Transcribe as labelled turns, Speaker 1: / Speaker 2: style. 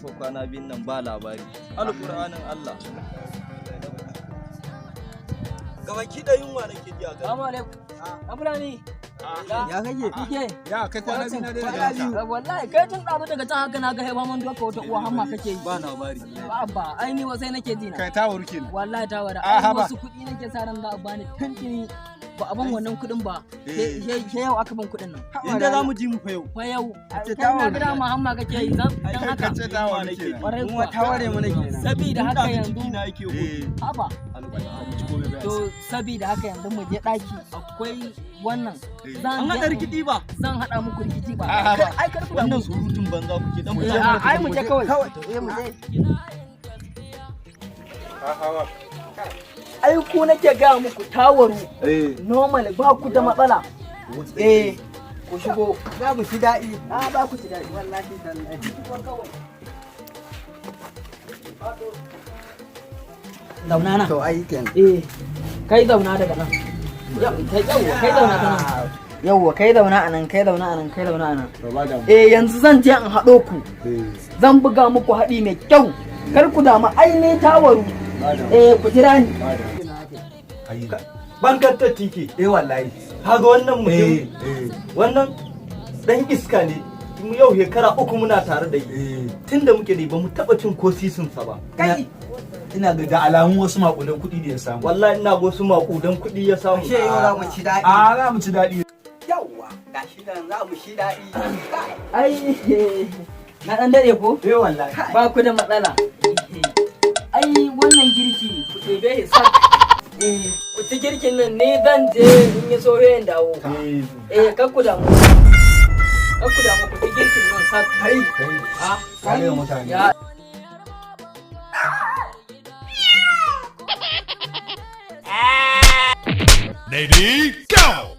Speaker 1: fa kwana biyun nan ba labari. Alƙur'anin Allah. Gabaki da yunwa nake ji a gari.
Speaker 2: Assalamu alaikum. Abulani.
Speaker 3: Ya kake?
Speaker 2: Kike?
Speaker 3: Ya kai kwana biyu na daina ganin ka.
Speaker 2: Wallahi kai tun ɗazu daga can haka na ga haifa mun doka wata uwa hamma kake yi.
Speaker 3: Ba labari.
Speaker 2: Ba ai ni wasai nake ji na.
Speaker 3: Kai ta wuri kenan.
Speaker 2: Wallahi ta wara.
Speaker 3: Ah,
Speaker 2: Ai
Speaker 3: haba.
Speaker 2: wasu kuɗi nake sa ran za a bani tantini. Ba a ban wannan kuɗin ba. Ke yau aka ban kuɗin nan.
Speaker 1: Inda za mu ji mu fa yau.
Speaker 2: Fa yau.
Speaker 3: ce
Speaker 2: Kai
Speaker 3: ta
Speaker 2: na
Speaker 3: ware.
Speaker 2: gida ma hamma kake yi dan haka.
Speaker 3: Ka ce ta wuri kenan.
Speaker 2: Kwarai
Speaker 1: Kuma ta ware mana kenan.
Speaker 2: Sabida haka yanzu.
Speaker 1: Jiki na yake gudu.
Speaker 2: Haba.
Speaker 1: Alƙur'ani.
Speaker 2: To sabida haka yanzu mu je ɗaki akwai wannan.
Speaker 1: An haɗa rikiɗi ba.
Speaker 2: Zan haɗa muku rikici ba.
Speaker 3: Ah, haba.
Speaker 2: Ai kar ku da
Speaker 1: Wannan surutun banza kuke dan
Speaker 2: Eh, ai mu je kawai. Ai ku nake ga muku tawaru. Normal ba ku da matsala. Ku shigo.
Speaker 3: Za mu ci daɗi.
Speaker 2: Ba ku ci daɗi.
Speaker 3: Wallahi tallahi.
Speaker 2: Zauna na.
Speaker 3: To ai kenan.
Speaker 2: Kai zauna daga nan. Kai zauna ta nan. Yawwa kai zauna a nan, kai zauna a nan, kai zauna a nan.
Speaker 3: To ba da mu.
Speaker 2: Yanzu zan je in haɗo ku. Zan buga muku haɗi mai kyau. Kar ku damu ainihin tawaru. Ku jira ni.
Speaker 1: Bankantar tiki.
Speaker 3: Wallahi.
Speaker 1: Kaga wannan mutum. Wannan dan iska ne. Mu yau shekara 3 muna tare da shi. Tunda muke ne ba mu taɓa cin ko sisinsa ba.
Speaker 3: Kai. Ina ga da alamun wasu makudan kuɗi da ya samu.
Speaker 1: Wallahi ina ga wasu maƙudan kuɗi ya samu.
Speaker 3: Ashe yau za mu ci daɗi. Za mu ci daɗi. Yawwa, gashi nan za mu ci daɗi.
Speaker 2: Ai, na ɗan daɗe ko?
Speaker 3: Wallahi.
Speaker 2: Ba ku da matsala. Ai, wannan girki ku ɗebe hisar. Ku ci girkin nan ne zan je in yi soyayyen dawo. Kar ku damu. Kar ku damu ku ci girkin nan sak.
Speaker 3: Kare mutane.
Speaker 2: Ya.
Speaker 4: Lady, go!